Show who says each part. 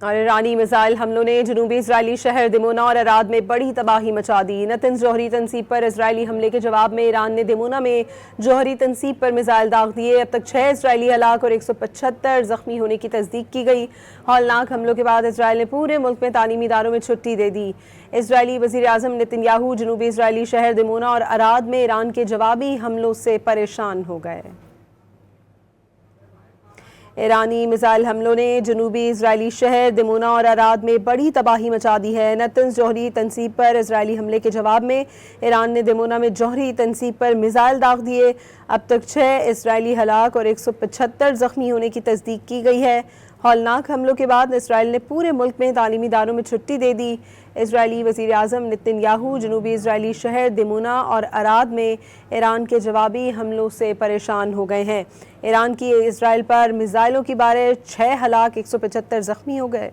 Speaker 1: اور ایرانی میزائل حملوں نے جنوبی اسرائیلی شہر دمونا اور اراد میں بڑی تباہی مچا دی۔ نتنز جوہری تنصیب پر اسرائیلی حملے کے جواب میں ایران نے دمونا میں جوہری تنصیب پر میزائل داغ دیے۔ اب تک 6 اسرائیلی ہلاک اور 175 زخمی ہونے کی تصدیق کی گئی۔ ہولناک حملوں کے بعد اسرائیل نے پورے ملک میں تعلیمی اداروں میں چھٹی دے دی۔ اسرائیلی وزیر اعظم نتن یاہو جنوبی اسرائیلی شہر دمونا اور اراد میں ایران کے جوابی حملوں سے پریشان ہو گئے۔ ایرانی میزائل حملوں نے جنوبی اسرائیلی شہر دمونا اور اراد میں بڑی تباہی مچا دی ہے۔ نتنز جوہری تنصیب پر اسرائیلی حملے کے جواب میں ایران نے دمونا میں جوہری تنصیب پر میزائل داغ دیے۔ اب تک 6 اسرائیلی ہلاک اور 175 زخمی ہونے کی تصدیق کی گئی ہے۔ ہولناک حملوں کے بعد اسرائیل نے پورے ملک میں تعلیمی اداروں میں چھٹی دے دی۔ اسرائیلی وزیر اعظم نتن یاہو جنوبی اسرائیلی شہر دمونا اور اراد میں ایران کے جوابی حملوں سے پریشان ہو گئے ہیں۔ ایران کی اسرائیل پر میزائلوں کی بارش، 6 ہلاک 175 زخمی ہو گئے۔